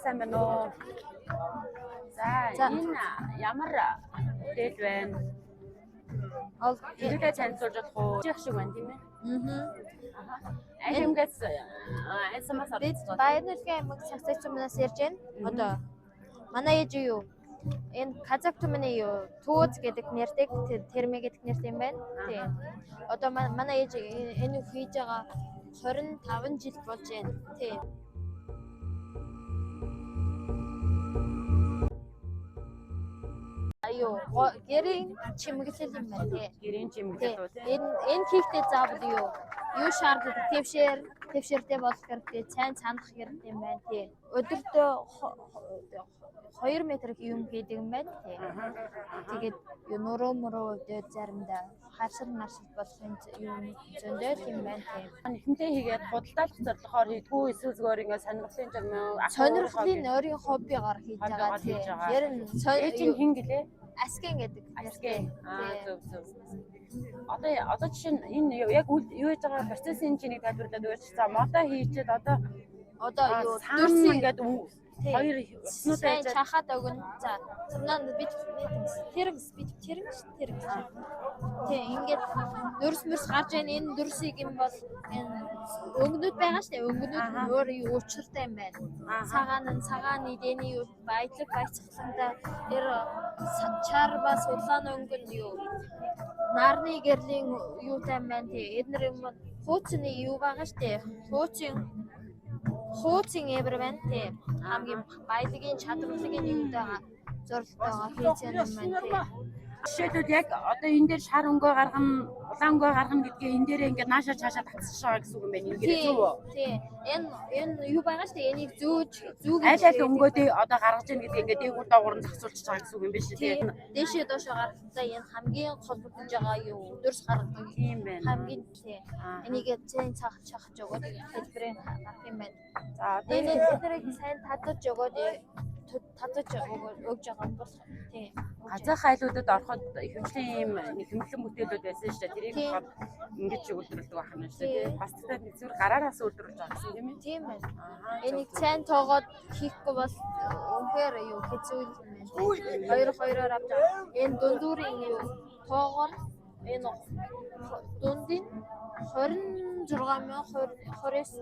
сайн байна уу? За энэ ямар дээл байна? Хэдүүлээ танилцуулж болох уу? Чих шиг байна тийм ээ? Аймагаас SMS бид Баярнуулгийн аймаг Сагсайч сумнаас ирж байна. Одоо манай ээж юу? Энэ Казак түмний юу? Тууз гэдэг нэртэй термэ гэдэг нэртэй юм байна. Тийм. Одоо манай ээж энэ хийж байгаа 25 жил болж байна. Тийм. Аюу гэрийн чимэглэл юм байна тий. Гэрийн чимэглэл үү тий. Энэ хийхдээ заавал юу шаардлагатай твшэртэй болох хэрэгтэй, цайн цандах хэрэгтэй юм байна тий. Өдөртөө 2 метр юм хийдэг юм байна тий. Тэгээд нуруу өдөө заримдаа харшил маршил болох юм зөндөө юм байна тий. Нэхэмтэй хийгээд худалдаалах зорилгоор хийдгүү эсвэл зүгээр ингээд сонирхлын журмын сонирхлын өөрийн хоббигоор хийж байгаа тий. Ер нь ээж хин гэлээ? Аскен гэдэг. Аскен. Зөв. Одоо жишээ нь энэ яг юу хийж байгаа процессын чинийг тайлбарлаад өгөөч. За модоо хийчихэд одоо юу дөрс ингээд хоёр уснуудаа хийж чахаад өгнө. За цумнаа бид тэрэгс. Тий ингээд дөрс гарч ийн энэ дөрсийг юм бол энэ өнгөнүүд байгаа шүү дээ. Өнгөнүүд өөр юу учиртай юм байна. Цагааны дэний юу баялаг баяцхландаа тэр чар бас улаан өнгөн юу нарны гэрлийн юутай юм байна тий. Эднэр юм хууцны юу байгаа шүү дээ. Хууцын эвэр байна тий. Хамгийн баялагын чадварлагын юутай зорилтойгоо хийж яана юм байна тий. Жишээлбэл яг одоо энэ дээр шар өнгөө гаргана, улаан өнгөө гаргана гэдгээ энэ дээр ингээд наашаа цаашаа татчихж байгаа гэсэн үг юм байна. Ингээд зөв үү? Тий. Энэ юу байгаа шүү дээ. Энийг зүүг аль өнгөөдөө одоо гаргаж ийн гэдгээ ингээд дээгүүр доогуур нь зохицуулчихж байгаа гэсэн үг юм байна шүү дээ. Дээшээ доошоо гаргахтаа энэ хамгийн холбогдож байгаа юу дөрс гаргадаг юм байна. Хамгийн тий. Энийг цайн чахаж өгөөд хэлбэрийн гарах юм байна. За одоо энийг сайн татаж өгөөд татаж өгж байгаа юм бол тий. Казах айлуудад ороход хэмжлийн ийм нэг хэмжлэн бүтээлүүд байсан шүү дээ. Тэрийг бодоход ингэж өгүүлдэг байх юм шүү дээ. Бас тэгтээ зүгээр гараараас өдрөж байгаа гэсэн юм ээ. Тийм байна. Энийг сайн тоогоод хийхгүй бол үнээр юу хэцүү юм байна. Хоёроор авч энэ дундуурын юу тоогоор энэ дундын 26,020-с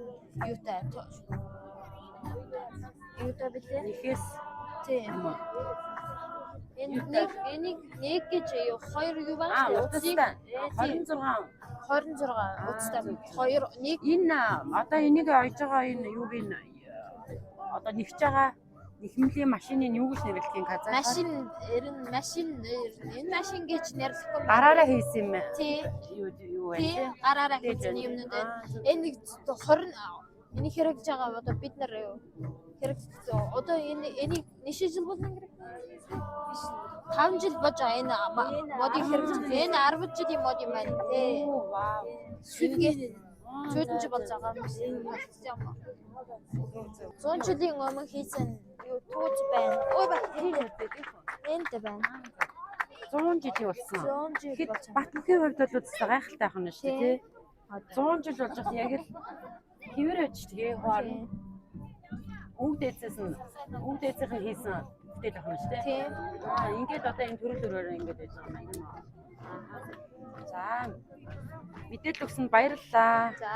юутай билээ. Нэхээс тийм. Энийг нэг гэж юу хоёр юу байгаа шүү дээ. 26 утастай. Хоёр нэг энэ одоо энийг ойж байгаа энэ юуг нь одоо нэгж байгаа нэхмлийн машиныг юу гэж нэрлэдэг юм казах? Машин энэ машин гэж нэрлэхгүй. Гараараа хийсэн юм байна. Тий. Юу вэ? Тий. Гараараа хийсэн юмнууд байна. Энэ 20 энийг хэрэгж байгаа одоо бид нар хэрэгжсэн. Одоо энийг нэшиж жил болно гэх юм. 5 жил болж байгаа энэ модыг хэрэгжсэн. Энэ 10 жилийн мод юм байна. Тий. Вау. Ингээд чөтөнж болж байгаа юм шиг юм. 100 жилийн өмнө хийсэн юу тууз байна. Ой ба энд байна. 100 жилийн болсон. 100 жил болж байгаа. Батбүхийн хувьд бол үстэй гайхалтай ах нь шүү дээ. 100 жил болж байгаа яг л хэвээр байж тэгээ хоор өвд эцэсэн хийсэн бүтээл ах нь шүү дээ. Тийм. Ингээд одоо энэ төрөлөөр ингээд байж байгаа юм. За мэдээлэл өгсөнд баярлалаа. За